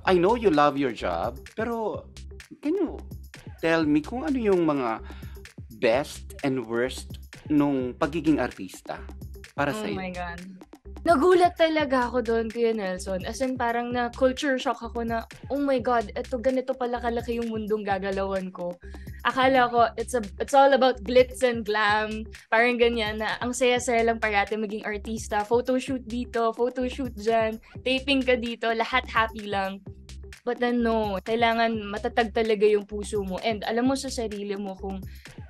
I know you love your job, pero can you tell me kung ano yung mga best and worst nung pagiging artista para Oh sa'yo? my God. Nagulat talaga ako doon, Kuya Nelson. As in, parang na-culture shock ako na, oh my God, ganito pala kalaki yung mundong gagalawan ko. Akala ko, it's all about glitz and glam. Parang ganyan na, ang saya-saya lang parati maging artista. Photoshoot dito, photoshoot dyan, taping ka dito, lahat happy lang. But then no, kailangan matatag talaga yung puso mo. And alam mo sa sarili mo kung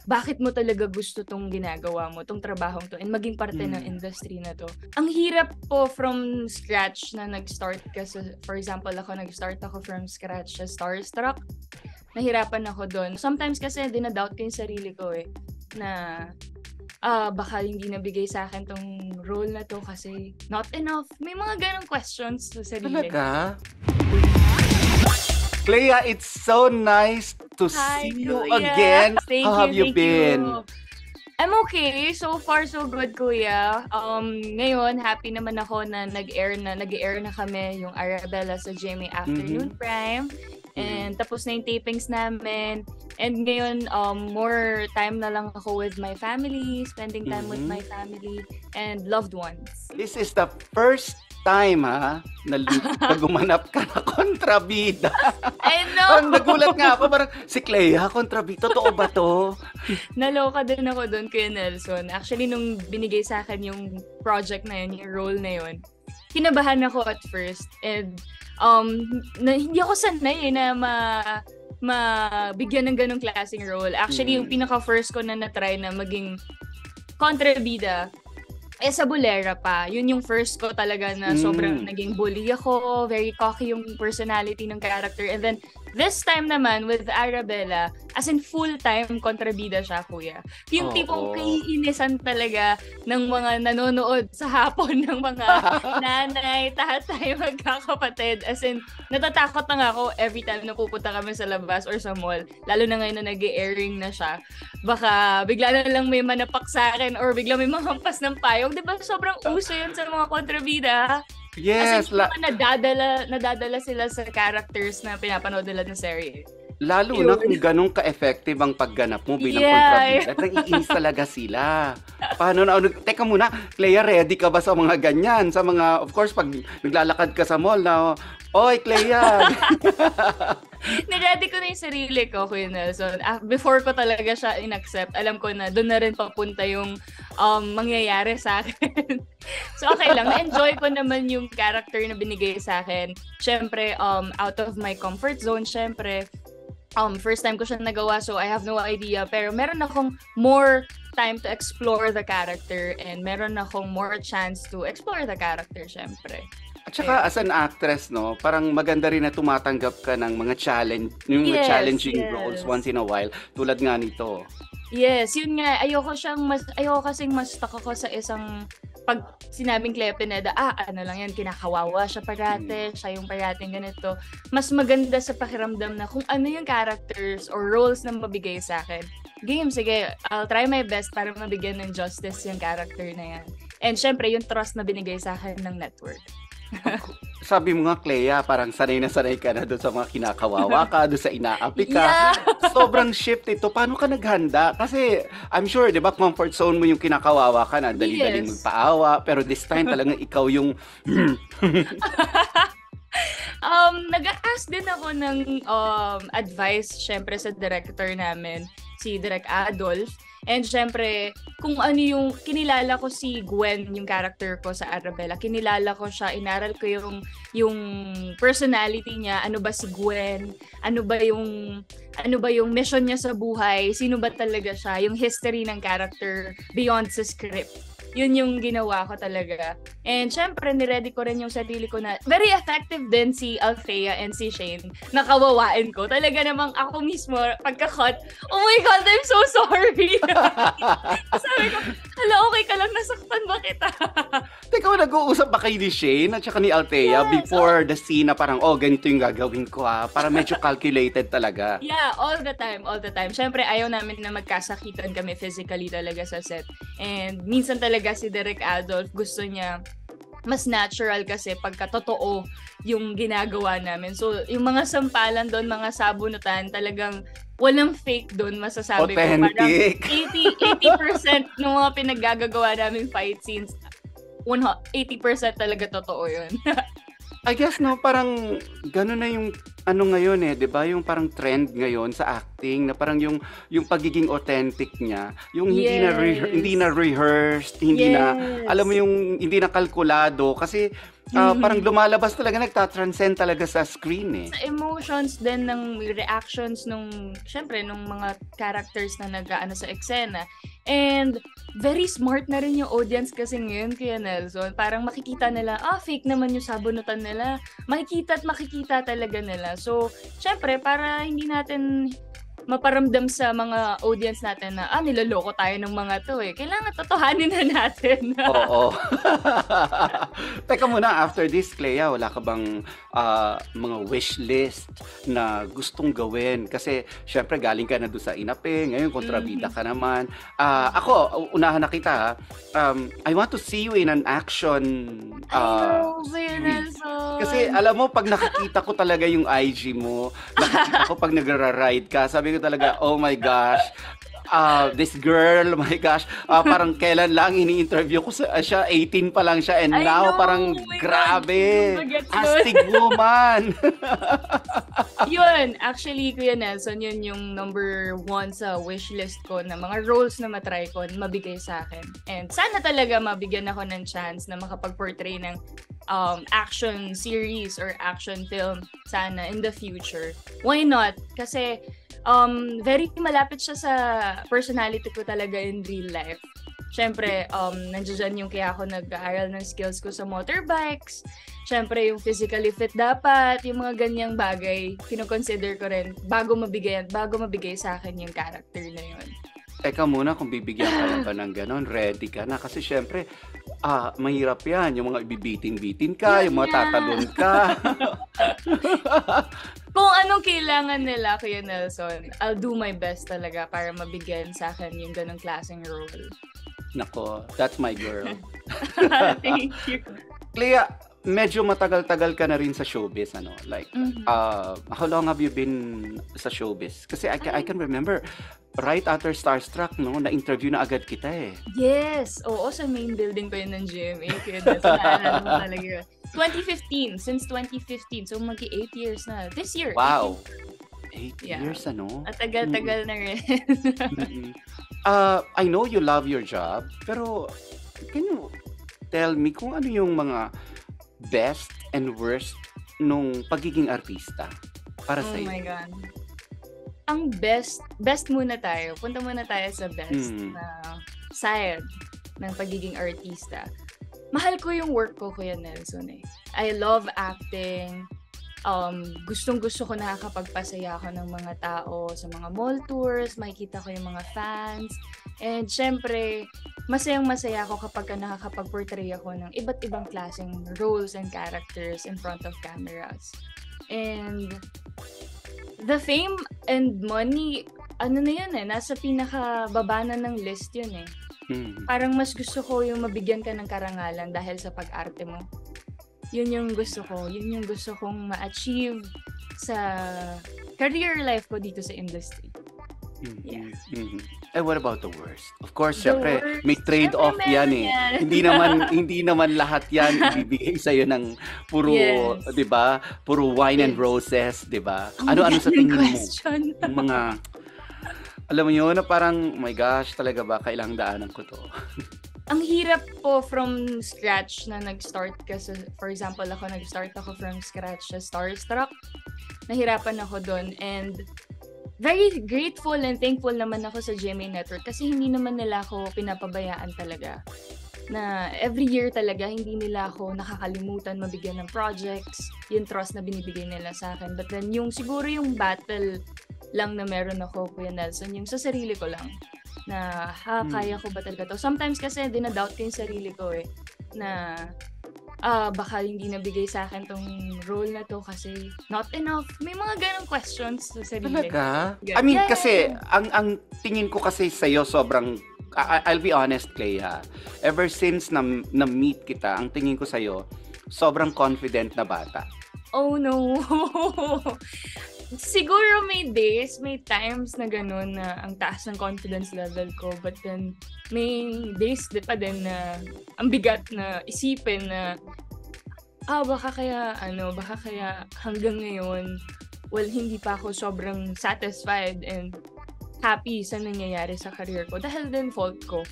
bakit mo talaga gusto tong ginagawa mo, tong trabahong to, and maging parte ng industry na to. Ang hirap po from scratch na nag-start ka sa, for example, nag-start ako from scratch sa Starstruck. Nahirapan ako doon. Sometimes kasi dinadoubt ko yung sarili ko na baka hindi nabigay sa akin tong role na to kasi not enough. May mga ganong questions sa sarili. Talaga? Clea, it's so nice to Hi, see you Kuya. again. Thank How have you you, been? I'm okay. So far, so good, Kuya. Ngayon, happy naman ako na nag-air na kami yung Arabella sa GMA Afternoon Prime. And tapos na yung tapings namin. And ngayon, more time na lang ako with my family, spending time with my family and loved ones. This is the first time, na gumanap ka na kontrabida. I know! Parang nagulat nga ako, parang si Clea, kontrabida, totoo ba to? Naloka din ako doon, Kuya Nelson. Actually, nung binigay sa akin yung project na yun, yung role na yun, kinabahan ako at first. And hindi ako sanay na mabigyan ng ganong klaseng role. Actually, yung pinaka-first ko na na-try na maging kontrabida, sa Bolera pa. Yun yung first ko talaga na sobrang naging bully ako. Very cocky yung personality ng character. And then, this time naman with Arabella, as in full-time kontrabida siya, Kuya. Yung tipong kaiinisan talaga ng mga nanonood sa hapon ng mga nanay, tatay, magkakapatid. As in, natatakot na nga ako every time na pupunta kami sa labas or sa mall. Lalo na ngayon na nag-airing na siya. Baka bigla na lang may manapak sa akin or bigla may mahampas ng payong. Diba sobrang uso yun sa mga kontrabida? Yes. Kasi nadadala sila sa characters na pinapanood nila ng serye. Lalo na kung ganun ka-effective ang pagganap mo bilang kontrabida. Naiinis talaga sila. Paano na? Teka muna, Clea, ready ka ba sa mga ganyan? Sa mga, of course, pag naglalakad ka sa mall na, oy, Clea! Niready ko na yung sarili ko, Kuya Nelson. Before ko talaga siya in-accept, alam ko na doon na rin papunta yung mangyayari sa akin. So, okay lang. Na-enjoy ko naman yung character na binigay sa akin. Siyempre, out of my comfort zone, siyempre. First time ko siya nagawa, so I have no idea. Pero meron akong more time to explore the character and meron akong more chance to explore the character, syempre. At saka as an actress, no, parang maganda rin na tumatanggap ka ng mga challenging roles once in a while, tulad nga nito. Yes, yun nga. Ayoko kasing mas stuck ako sa isang pag sinabing Clea Pineda, ano lang yan, kinakawawa siya parate, siya yung parating ganito. Mas maganda sa pakiramdam na kung ano yung characters or roles na mabigay sa akin. Game, sige, I'll try my best para mabigyan ng justice yung character na yan. And syempre, yung trust na binigay sa akin ng network. Sabi mo nga, Clea, parang sanay na sanay ka na doon sa mga kinakawawa ka, doon sa inaapi ka. Yeah. Sobrang shift ito. Paano ka naghanda? Kasi I'm sure, di ba, comfort zone mo yung kinakawawa ka na, dali-daling magpaawa. Pero this time talagang ikaw yung... Nag-ask din ako ng advice, syempre, sa director namin, si Direk Adolf. And syempre, kung ano yung, kinilala ko si Gwen, yung character ko sa Arabella. Kinilala ko siya, inaral ko yung personality niya, ano ba si Gwen, ano ba yung mission niya sa buhay, sino ba talaga siya, yung history ng character beyond sa script. Yun yung ginawa ko talaga. And syempre, niready ko rin yung sarili ko na very effective din si Althea and si Shane. Nakawawain ko. Talaga namang ako mismo, pagka-cut, oh my God, I'm so sorry. Sabi ko, hala, okay ka lang, nasaktan ba kita? Teka, nag-uusap ba kayo ni Shane at saka ni Althea before the scene na parang, ganito yung gagawin ko Para medyo calculated talaga. Yeah, all the time. Syempre, ayaw namin na magkasakitan kami physically talaga sa set. And minsan talaga si Direk Adolf gusto niya mas natural kasi pagka totoo yung ginagawa namin. So, yung mga sampalan doon, mga sabunutan, talagang walang fake doon, masasabi ko. Parang Authentic. 80% ng mga pinaggagawa namin fight scenes, 80% talaga totoo yun. I guess no, parang gano'n na yung ano ngayon 'di ba? Yung parang trend ngayon sa acting na parang yung pagiging authentic niya, yung hindi na Yes. rehearsed, hindi na alam mo Yes. yung hindi na kalkulado kasi parang Mhm. lumalabas talaga, nagtatranscend talaga sa screen eh. Sa emotions din ng reactions nung, syempre, nung mga characters na nag-aano sa eksena. And very smart na rin yung audience kasi ngayon, Kuya Nelson. Parang makikita nila, fake naman yung sabunutan nila. Makikita at makikita talaga nila. So, syempre, para hindi natin maparamdam sa mga audience natin na, niloloko tayo ng mga to eh. Kailangan totohanin na natin. Oo. Teka muna, after this, Clea, wala ka bang mga wish list na gustong gawin? Kasi, syempre, galing ka na doon sa Inape, ngayon kontrabida ka naman. Ako, unahan na kita, ha. I want to see you in an action I know, Kuya series. Nelson. Kasi, alam mo, pag nakikita ko talaga yung IG mo, nakikita ko pag nagra-ride ka, sabi ko talaga, oh my gosh, this girl, oh my gosh, parang kailan lang ini-interview ko siya, 18 pa lang siya, and I now know, parang oh my God, grabe, magets yun. astig woman. Yun, actually, Kuya Nelson, yun yung number 1 sa wish list ko na mga roles na matry ko, mabigay sa akin. And sana talaga mabigyan ako ng chance na makapag-portray ng action series or action film sana in the future. Why not? Kasi very malapit siya sa personality ko talaga in real life. Siyempre, nandiyan yung kaya ako nag-aaral ng skills ko sa motorbikes. Siyempre, yung physically fit dapat, yung mga ganyang bagay, kinoconsider ko rin bago mabigay sa akin yung character na yun. Teka muna, kung bibigyan ka na ba ng ganon, ready ka na. Kasi syempre, mahirap yan. Yung mga ibibitin-bitin ka, Yun yung mga nga. tatalon ka. Kung anong kailangan nila, Kuya Nelson, I'll do my best talaga para mabigyan sa akin yung ganong klaseng role. Nako, that's my girl. Thank you. Clea, medyo matagal-tagal ka na rin sa showbiz, ano? Like, Mhm. how long have you been sa showbiz? Kasi I can remember, right after Starstruck, no, na-interview na agad kita eh. Yes! Oo, sa main building ko yun ng GMA. Kuya Nelson, naalala mo talaga yun. 2015. Since 2015. So, mag-8 years na. This year. Wow! 8 Yeah. years, ano? At tagal-tagal na rin. Mm-mm. I know you love your job, pero can you tell me kung ano yung mga best and worst nung pagiging artista para Oh sa'yo? my God. Ang best muna tayo. Punta muna tayo sa best na side ng pagiging artista. Mahal ko yung work ko, Kuya Nelson eh. I love acting. Gustong-gusto ko nakakapagpasaya ako ng mga tao sa mga mall tours, makikita ko yung mga fans. And syempre, masayang-masaya ako kapag nakakapag-portray ako ng iba't ibang klaseng roles and characters in front of cameras. And the fame and money, ano na yun eh, nasa pinakababa na ng list yun eh. Parang mas gusto ko yung mabigyan ka ng karangalan dahil sa pag-arte mo. Yun yung gusto ko. Yun yung gusto kong ma-achieve sa career life ko dito sa industry. Yeah. Eh, what about the worst? Of course, The syempre, worst, may trade-off syempre yan meron eh. yan. Hindi naman lahat yan ibibigay sa'yo ng puro, Yes. 'di ba? Puro wine and Yes. roses, 'di ba? Ang Ano sa gandang tingin mo? question. Yung mga, alam mo yun, na parang, oh my gosh, talaga ba, kailangang daanan ko to? Ang hirap po from scratch na nag-start ka sa, for example, nag-start ako from scratch sa Starstruck. Nahirapan ako doon and very grateful and thankful naman ako sa GMA Network kasi hindi naman nila ako pinapabayaan talaga. Na every year talaga, hindi nila ako nakakalimutan mabigyan ng projects, yung trust na binibigay nila sa akin. But then, siguro yung battle lang na meron ako, Kuya Nelson, yung sa sarili ko lang. Na, kaya ko ba talaga to? Sometimes kasi, dinadoubt ko yung sarili ko eh. Na, baka hindi nabigay sa akin tong role na to kasi not enough. May mga ganong questions sa sarili. Talaga? Yeah. I mean, Yeah. kasi, ang tingin ko kasi sa'yo, sobrang I'll be honest, Clea. Ever since na-meet kita, ang tingin ko sa'yo, sobrang confident na bata. Oh no. Siguro may days, may times na gano'n na ang taas ng confidence level ko. But then, may days pa din na ang bigat na isipin na baka kaya hanggang ngayon, well, hindi pa ako sobrang satisfied and happy sa nangyayari sa career ko. Dahil din fault ko.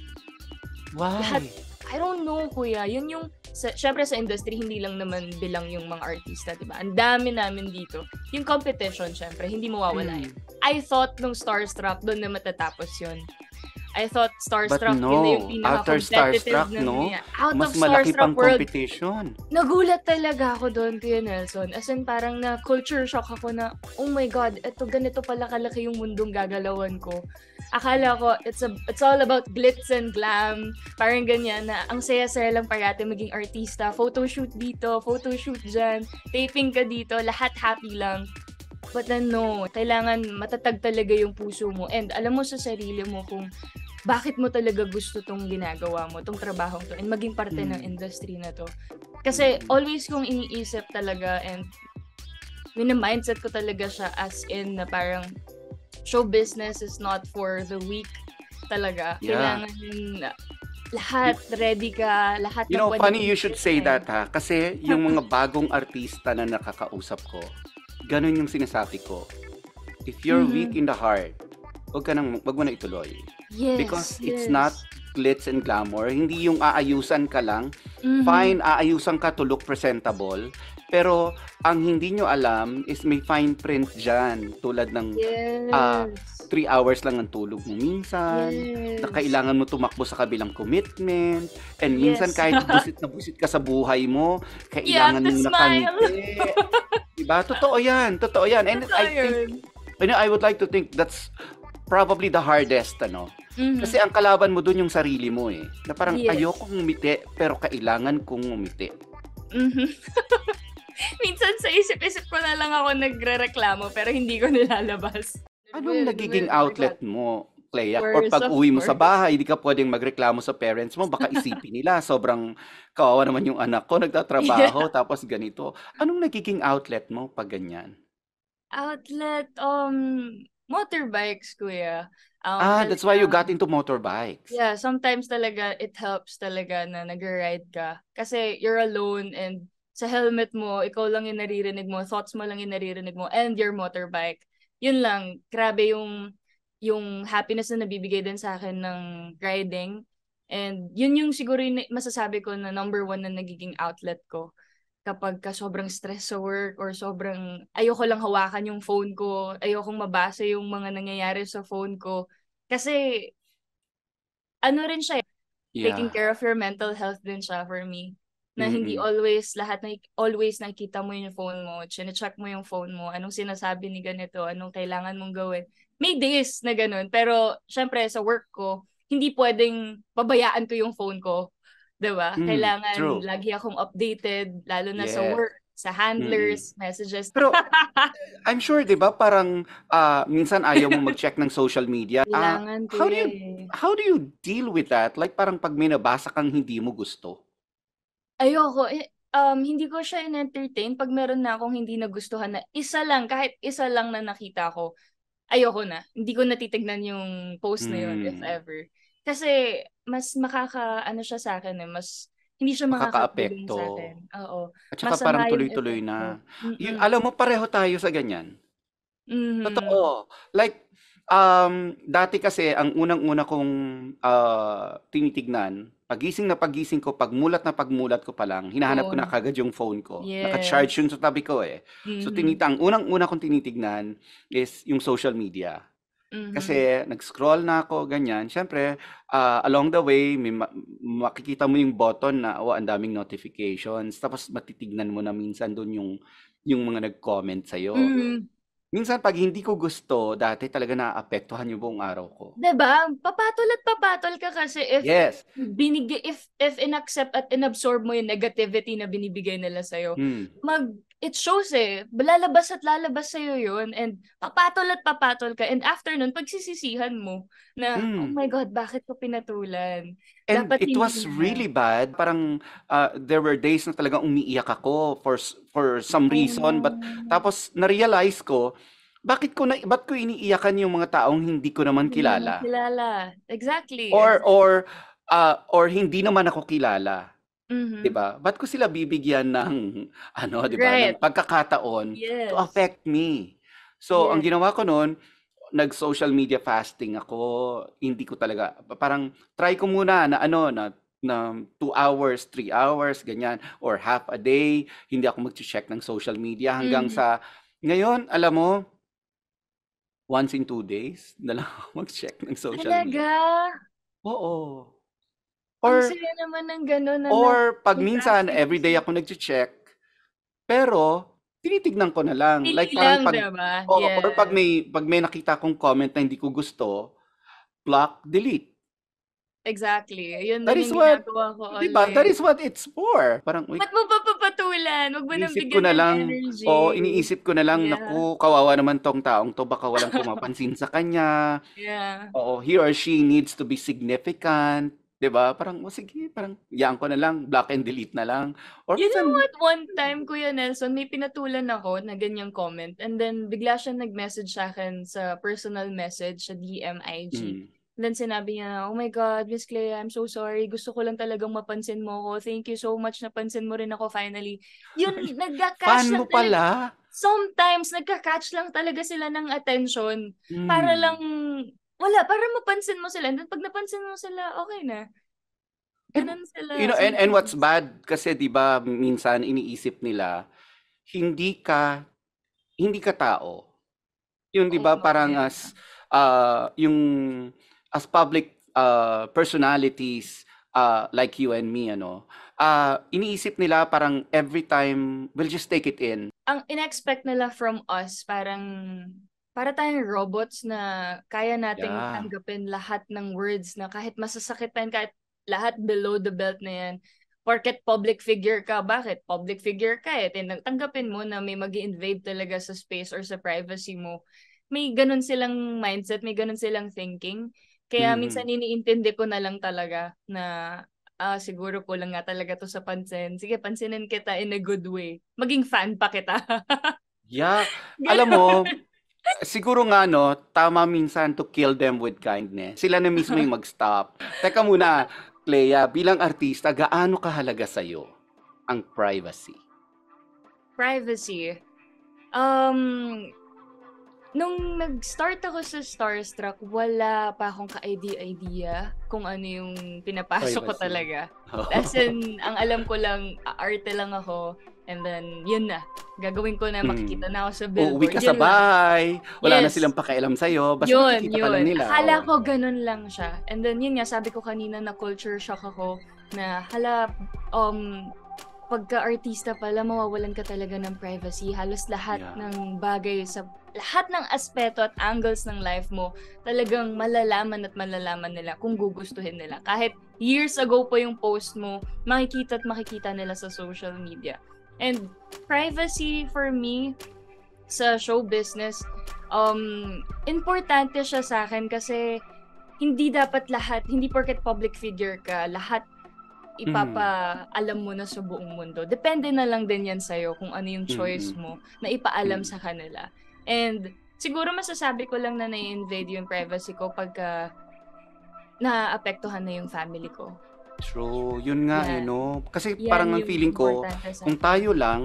Why? I don't know, kuya. Yun yung, syempre sa industry, hindi lang naman bilang yung mga artista, diba? Ang dami namin dito. Yung competition, syempre, hindi mawawala yun. I thought nung Starstruck, doon na matatapos yun. I thought Starstruck, But no, yun na yung after pinaka-competitive Starstruck, na no? out Mas of malaki Starstruck pang world. competition. Nagulat talaga ako doon, Kuya Nelson. As in, parang na culture shock ako na, oh my God, ganito pala kalaki yung mundong gagalawan ko. Akala ko, it's all about glitz and glam. Parang ganyan na, ang saya-saya lang parati maging artista. Photoshoot dito, photoshoot dyan, taping ka dito, lahat happy lang. But then no, kailangan matatag talaga yung puso mo. And alam mo sa sarili mo kung bakit mo talaga gusto tong ginagawa mo, tong trabahong to, and maging parte ng industry na to. Kasi always kong iniisip talaga and mindset ko talaga siya as in na parang show business is not for the weak talaga. Yeah. Kailangan lahat ready ka, lahat You know, pwede funny you should say gawin. that ha. Kasi yung mga bagong artista na nakakausap ko, ganun yung sinasabi ko. If you're weak in the heart, wag mo na ituloy. Yes, Because it's not glitz and glamour. Hindi yung aayusan ka lang. Fine, aayusan ka to look presentable. Pero ang hindi nyo alam is may fine print dyan. Tulad ng 3 hours lang ang tulog mo minsan. Na kailangan mo tumakbo sa kabilang commitment. And minsan kahit busit na busit ka sa buhay mo, kailangan mo nakangiti. Diba? Totoo yan. And I would like to think that's probably the hardest, Kasi ang kalaban mo dun yung sarili mo eh. Na parang ayokong umiti, pero kailangan kong umiti. Minsan sa isip-isip ko na lang ako nagre-reklamo, pero hindi ko nilalabas. Anong nagiging outlet mo, Clea? Or pag uwi mo sa bahay, hindi ka pwedeng magreklamo sa parents mo, baka isipin nila, sobrang kawawa naman yung anak ko, nagtatrabaho, tapos ganito. Anong nagiging outlet mo pag ganyan? Outlet, motorbikes, kuya. That's why you got into motorbikes. Yeah, sometimes talaga it helps talaga na nag-ride ka. Kasi you're alone and sa helmet mo, ikaw lang yung naririnig mo, thoughts mo lang yung naririnig mo, and your motorbike. Yun lang, grabe yung happiness na nabibigay din sa akin ng riding. And yun yung siguro yung masasabi ko na number 1 na nagiging outlet ko. Kapag sobrang stress sa work or sobrang ayoko lang hawakan yung phone ko, ayokong mabasa yung mga nangyayari sa phone ko. Kasi ano rin siya, taking care of your mental health din siya for me. Na hindi always nakikita mo yung phone mo, chine-check mo yung phone mo, anong sinasabi ni ganito, anong kailangan mong gawin. May days na ganun, pero syempre sa work ko, hindi pwedeng pabayaan ko yung phone ko. Diba? Kailangan lagi akong updated, lalo na sa work, sa handlers, messages. Pero I'm sure, diba, parang minsan ayaw mo mag-check ng social media. Kailangan ko how do you deal with that? Like parang pag may nabasa kang hindi mo gusto? Ayoko. Hindi ko siya in-entertain pag meron na akong hindi nagustuhan na kahit isa lang na nakita ko, ayoko na. Hindi ko natitignan yung post na yun, if ever. Kasi mas siya sa akin mas hindi siya makaka-apekto sa akin. Oo. At saka parang tuloy-tuloy na. Alam mo, pareho tayo sa ganyan. Totoo. Like, dati kasi, ang unang-una kong tinitignan, pagising ko, pagmulat ko pa lang, hinahanap ko na kagad yung phone ko. Naka-charge yun sa tabi ko eh. So, ang unang-una kong tinitignan is yung social media. Kasi nag-scroll na ako, ganyan. Siyempre, along the way, makikita mo yung button na, ang daming notifications. Tapos matitignan mo na minsan doon yung mga nag-comment sa'yo. Minsan, pag hindi ko gusto, dati talaga naaapektuhan yung buong araw ko. Diba? Papatol ka kasi if if inaccept at inabsorb mo yung negativity na binibigay nila sa'yo, it shows lalabas at lalabas sa'yo yun and papatol at papatol ka and after nun, pagsisisihan mo na, oh Mm. my God, bakit ko pinatulan? And Dapat it hindi was na. really bad. Parang there were days na talagang umiiyak ako for some Oh reason. But no. tapos na-realize ko, ba't ko iniiyakan yung mga taong hindi ko naman Hindi mo naman kilala? kilala. Exactly, Or exactly. or or hindi naman ako kilala. 'Di Mhm. ba? Ba't ko sila bibigyan ng ano, 'di ba, ng Right. pagkakataon to Yes. affect me? So, ang Yes. ginawa ko no'n, nag-social media fasting ako. Hindi ko talaga parang try ko muna na ano, na 2 hours, 3 hours, ganyan, or half a day, hindi ako magche-check ng social media hanggang Mhm. sa ngayon, alam mo, once in 2 days na lang ako mag-check ng social Talaga? media. Oo. Ang Or saya naman ng gano'n na Or 'pag minsan na-practice mo everyday siya. ako nagche-check, pero tinitignan ko na lang. Pili Like parang lang, 'di 'pag ba? oo, or 'pag Yes. may nakita akong comment na hindi ko gusto, block, delete. Exactly. Yun That din is yung what ginagawa ko 'di ba, that always. is what it's for. Parang, uy, Ba't mo pa papatulan? Wag mo nang iniisip ko bigyan na ng lang oo, energy. iniisip ko na lang, Yeah. naku, kawawa naman 'tong taong 'to, baka walang pumapansin sa kanya. Yeah. Oo, he or she needs to be significant, 'di ba? Parang, o sige, parang hayaan ko na lang, block and delete na lang. Or You know minsan what? One time, Kuya Nelson, may pinatulan ako na ganyang comment and then bigla siya nag-message sa'kin sa personal message sa DM, IG. mm. And then sinabi niya, "Oh my God, Miss Clea, I'm so sorry. Gusto ko lang talagang mapansin mo ako. Thank you so much, napansin mo rin ako finally." Yun, Fan nagka-catch mo lang talaga. pala? Sometimes, nagka-catch lang talaga sila ng attention para lang, Hmm. para mapansin mo sila. And then pag napansin mo sila, okay na. And Ganun you sila know, and what's sometimes. bad kasi 'di ba minsan iniisip nila hindi ka hindi ka tao. Yung 'di ba Oh, parang yeah. yung as public personalities like you and me ano, iniisip nila parang every time we'll just take it in. Ang in-expect nila from us parang para tayong robots na kaya nating Yeah. tanggapin lahat ng words na kahit masasakitan, kahit lahat below the belt na yan. Porket public figure ka, bakit? Public figure ka tanggapin mo na may mag-invade talaga sa space or sa privacy mo. May ganun silang mindset, may ganun silang thinking. Kaya minsan Mhm. iniintindi ko na lang talaga na siguro kulang nga talaga 'to sa pansin. Sige, pansinin kita in a good way. Maging fan pa kita. Yeah, alam mo, Gano'n. siguro nga 'no, tama minsan to kill them with kindness. Sila na mismo yung mag-stop. Teka muna, Clea, bilang artista, gaano kahalaga sa'yo ang privacy? Privacy. Um, Nung nag-start ako sa Starstruck, wala pa akong ka-idea-idea kung ano yung pinapasok ko Privacy. talaga. As in, ang alam ko lang, aarte lang ako, and then, yun na. Gagawin ko na, makikita Mm. na ako sa Uuwi billboard, ka sa yun lang. bahay, wala na silang Yes. pakialam sa'yo, basta Yun, nakikita ka lang yun. nila. Akala Oo. ko ganun lang siya. And then, yun nga, sabi ko kanina na culture shock ako na, pagka-artista pala, mawawalan ka talaga ng privacy. Halos lahat Yeah. ng bagay sa lahat ng aspeto at angles ng life mo, talagang malalaman at malalaman nila kung gugustuhin nila. Kahit years ago pa yung post mo, makikita at makikita nila sa social media. And privacy for me, sa show business, importante siya sa akin kasi hindi dapat lahat, hindi porket public figure ka, lahat ipapaalam mo na sa buong mundo. Depende na lang din yan sa'yo kung ano yung choice Mm. mo na ipaalam Mm. sa kanila. And siguro masasabi ko lang na na-invade yung privacy ko pagka naapektuhan na yung family ko. True, yun nga Yan. no. Kasi Yan parang ang yung feeling ko, importante sa kung akin. tayo lang,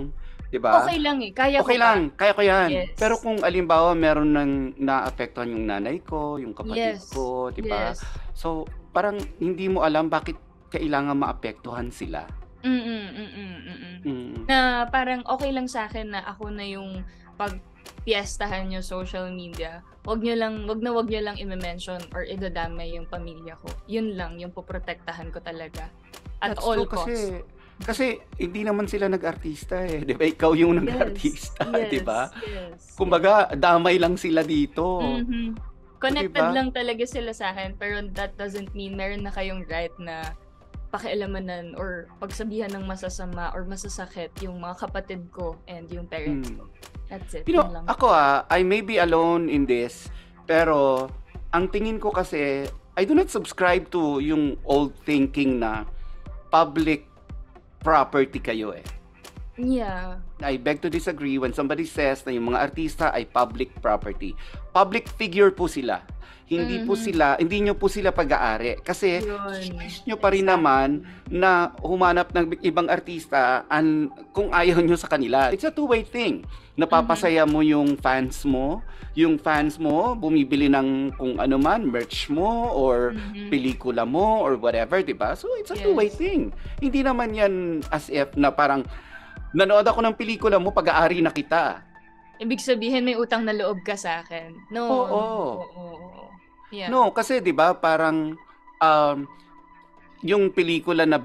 'di ba? Okay lang kaya ko Okay pa. lang, kaya ko yan. Yes. Pero kung alimbawa meron nang naapektuhan yung nanay ko, yung kapatid Yes. ko, 'di ba? Yes. So, parang hindi mo alam bakit kailangan maapektuhan sila. Mm. Na parang okay lang sa akin na ako na yung pagpiestahan yung social media. Wag nyo lang i-mention or idadamay yung pamilya ko. Yun lang yung poprotektahan ko talaga. At That's all true costs. kasi hindi naman sila nag-artista eh, 'di ba? Ikaw yung nag-artista, 'di ba? Yes. Kumbaga, damay lang sila dito. Mhm. Connected Diba? lang talaga sila sa akin, pero that doesn't mean meron na kayong right na pakialamanan or pagsabihan ng masasama or masasakit yung mga kapatid ko and yung parents ko. That's it. You know, Yun lang. ako I may be alone in this, pero ang tingin ko kasi, I do not subscribe to yung old thinking na public property kayo eh. Yeah. I beg to disagree when somebody says na yung mga artista ay public property. Public figure po sila. Hindi nyo po sila pag-aari. Kasi choice nyo pa rin naman na humanap ng ibang artista kung ayaw nyo sa kanila. It's a two-way thing. Napapasaya mo yung fans mo. Yung fans mo, bumibili ng kung ano man, merch mo or pelikula mo or whatever, diba? So it's a two-way thing. Hindi naman yan as if na parang nanood ako ng pelikula mo, pag-aari na kita. Ibig sabihin may utang na loob ka sa akin. No. Oo. Yeah. No, kasi 'di ba parang yung pelikula na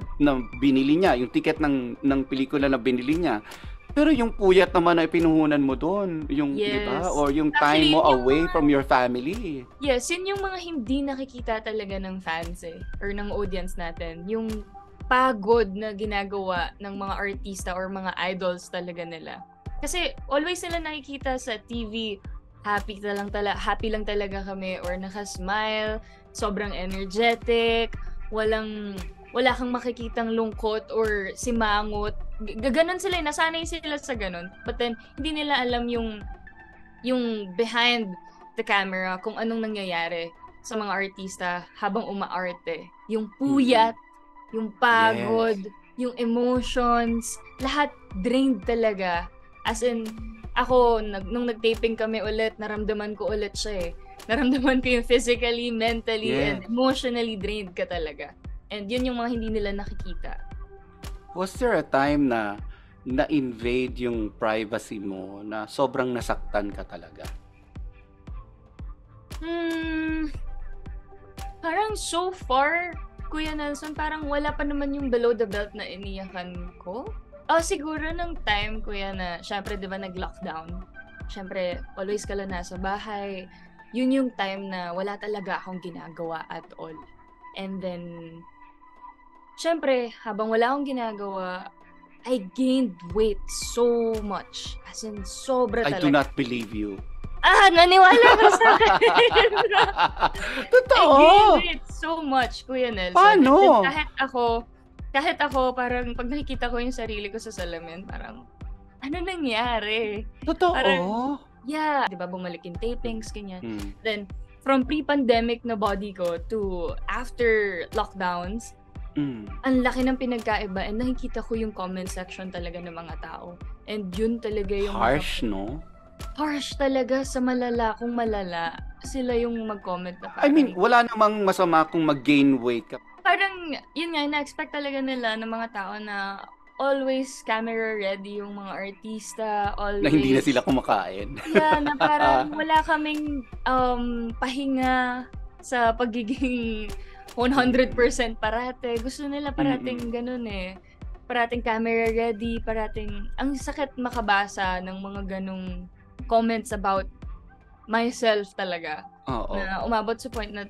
binili niya, yung ticket ng pelikula na binili niya. Pero yung puyat naman na pinuhunan mo doon, yung 'di ba? Or yung time mo away from your family. Yes, yun yung mga hindi nakikita talaga ng fans or ng audience natin. Yung pagod na ginagawa ng mga artista or mga idols talaga nila. Kasi always sila nakikita sa TV, happy lang talaga kami or naka-smile, sobrang energetic, wala kang makikitang lungkot or simangot. Gaganon sila, nasanay sila sa ganon. But then hindi nila alam yung behind the camera kung anong nangyayari sa mga artista habang umaarte. Yung puyat, yung pagod, yung emotions, lahat drained talaga. As in, ako, nung nag-taping kami ulit, naramdaman ko ulit siya eh. Naramdaman ko yung physically, mentally, and emotionally drained ka talaga. And yun yung mga hindi nila nakikita. Was there a time na na-invade yung privacy mo na sobrang nasaktan ka talaga? Parang so far, Kuya Nelson, parang wala pa naman yung below the belt na iniyakan ko. Siguro nung time, Kuya, na syempre, di ba, nag-lockdown. Syempre, always ka lang nasa bahay. Yun yung time na wala talaga akong ginagawa at all. And then, syempre, habang wala akong ginagawa, I gained weight so much. As in, sobra talaga. I do not believe you. Naniwala ka sa akin. Totoo. I gained weight so much, Kuya Nelson. Paano? Kahit ako, parang pag nakikita ko yung sarili ko sa salamin, parang, ano nangyari? Totoo? Parang, yeah. Diba, bumalik yung tapings, ganyan. Then, from pre-pandemic na body ko to after lockdowns, ang laki ng pinagkaiba and nakikita ko yung comment section talaga ng mga tao. And yun talaga yung... Harsh, no? Harsh talaga sa malala. Kung malala, sila yung mag-comment na parang... I mean, wala namang masama kung mag-gain weight ka. Parang, yun nga, na-expect talaga nila ng mga tao na always camera ready yung mga artista, always... Na hindi na sila kumakain. Yeah, na parang wala kaming pahinga sa pagiging 100% parate. Gusto nila parating ganun eh. Parating camera ready, parating... Ang sakit makabasa ng mga ganung comments about myself talaga. Oo. Na umabot sa point na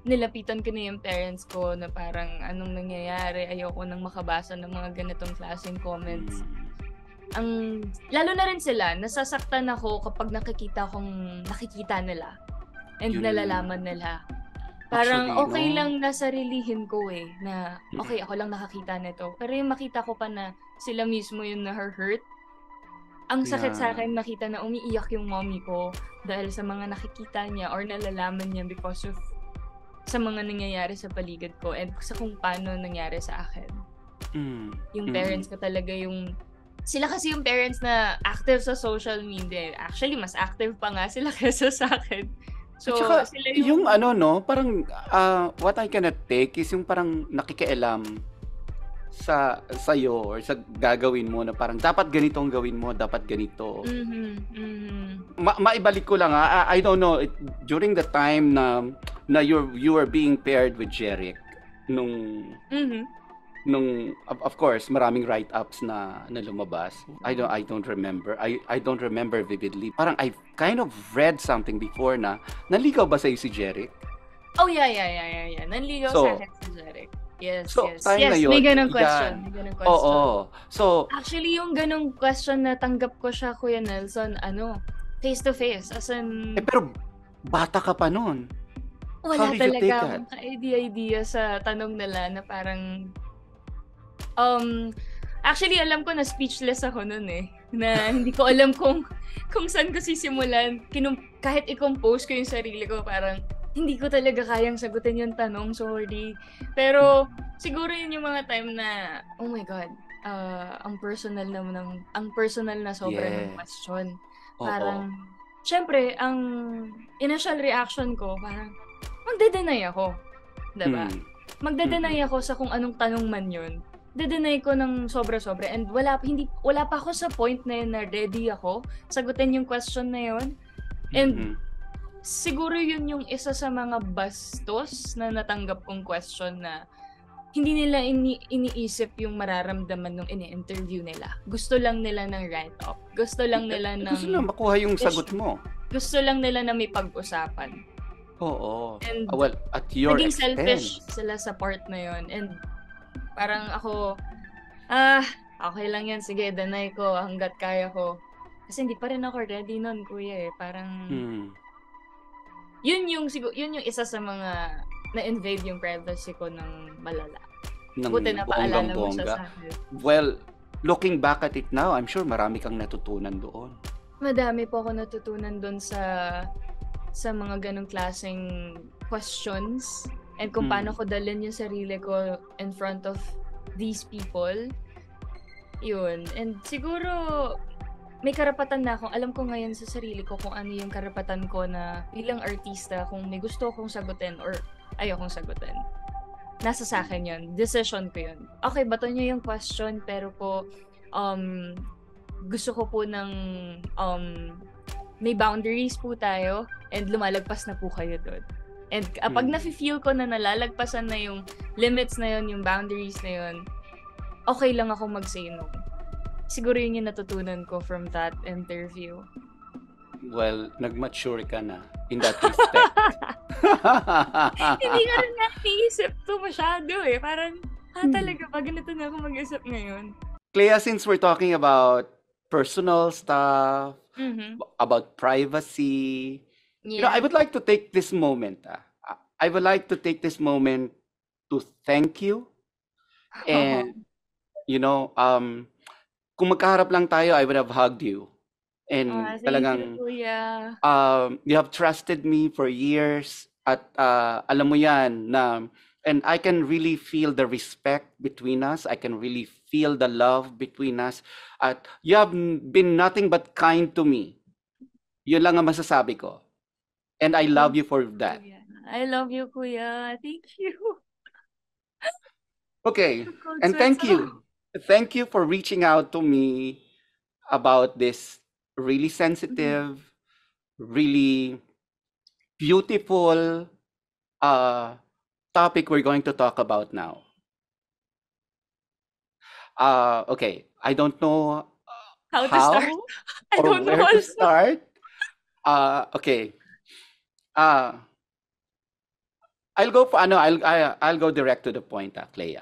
nilapitan ko na yung parents ko na parang anong nangyayari, ayoko nang makabasa ng mga ganitong klaseng comments. Lalo na rin sila, nasasaktan ako kapag nakikita nila and nalalaman nila. Parang actually, okay lang na sarilihin ko eh, na okay, ako lang nakakita nito. Pero yung makita ko pa na sila mismo yung na-hurt, ang sakit sa akin makita na umiiyak yung mommy ko dahil sa mga nakikita niya or nalalaman niya because of sa mga nangyayari sa paligid ko and sa kung paano nangyari sa akin. Yung parents ko talaga yung... Sila kasi yung parents na active sa social media. Actually, mas active pa nga sila kaysa sa akin. So, saka, sila yung ano, no, parang what I cannot take is yung parang nakikialam sa'yo or sa gagawin mo na parang dapat ganito ang gawin mo, dapat ganito. Maibalik ko lang I don't know, during the time na you were being paired with Jeric nung of course maraming write-ups na lumabas. I don't remember. I don't remember vividly. Parang I kind of read something before na naligaw ba sa'yo si Jeric? Oh, yeah. Nanligaw sa akin si Jeric. Yes, So, yes. time na Yes, yun, may ganong yan. question. May ganong question. Oo. So, Actually, yung ganong question na tanggap ko siya, Kuya Nelson, face to face. As in, pero bata ka pa nun. How wala did you take talaga that? akong ka-idea sa tanong nila na parang, actually, alam ko na speechless ako nun eh. Na hindi ko alam kung saan ko sisimulan. Kahit i-compose ko yung sarili ko, parang, hindi ko talaga kayang sagutin yung tanong, sorry. Pero, siguro yun yung mga time na, oh my God, ang personal na sobra ng Yes. question. Oo. Parang, syempre, ang initial reaction ko, parang, magde-deny ako. Diba? Magde-deny ako sa kung anong tanong man yun. De-deny ko ng sobra-sobra. And wala pa ako sa point na yun na ready ako sagutin yung question na yun. And, siguro yun yung isa sa mga bastos na natanggap kong question na hindi nila iniisip yung mararamdaman nung ini-interview nila. Gusto lang nila ng write-up. Gusto lang nila Gusto lang makuha yung sagot mo. Gusto lang nila na may pag-usapan. Oo. And well, at your naging extent. selfish sila sa part na yun. And parang ako, okay lang yan. Sige, deny ko hanggat kaya ko. Kasi hindi pa rin ako ready nun, kuya eh. Parang, yun yung isa sa mga na-invade yung privacy ko ng malala. Buti na paalala mo siya sa akin. Well, looking back at it now, I'm sure marami kang natutunan doon. Madami po ako natutunan doon sa mga ganong klaseng questions and kung paano ko dalhin yung sarili ko in front of these people. Yun. And siguro, may karapatan na akong, alam ko ngayon sa sarili ko kung ano yung karapatan ko na bilang artista, kung may gusto akong sagutin or ayokong sagutin. Nasa sa akin yun. Decision ko yun. Okay, bato nyo yung question, pero po, gusto ko po ng, may boundaries po tayo and lumalagpas na po kayo doon. And kapag nafe-feel ko na nalalagpasan na yung limits na yun, yung boundaries na yun, okay lang ako mag-say no. Siguro yun yung natutunan ko from that interview. Well, nag-mature ka na in that respect. Hindi ko rin naisip to masyado eh. Parang, talaga, pag ganito na ako mag-isip ngayon. Clea, since we're talking about personal stuff, about privacy, I would like to take this moment. I would like to take this moment to thank you. And, kung magkaharap lang tayo, I would have hugged you. And talagang, you have trusted me for years. At alam mo yan na, and I can really feel the respect between us. I can really feel the love between us. At you have been nothing but kind to me. Yun lang ang masasabi ko. And I love you for that. I love you, Kuya. Thank you. Okay. And thank you. Thank you for reaching out to me about this really sensitive, really beautiful topic we're going to talk about now. Okay, I don't know how to start. I don't know where to start. Okay. I'll go for I'll go direct to the point, Clea.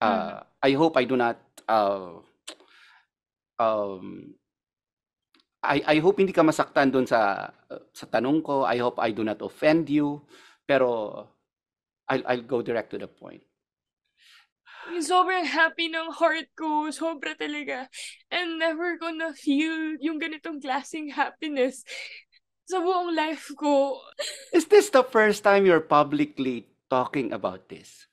I hope I do not I hope hindi ka masaktan dun sa tanong ko. I hope I do not offend you. Pero I'll go direct to the point. Sobrang happy ng heart ko. Sobra talaga. And never gonna feel yung ganitong klaseng happiness sa buong life ko. Is this the first time you're publicly talking about this?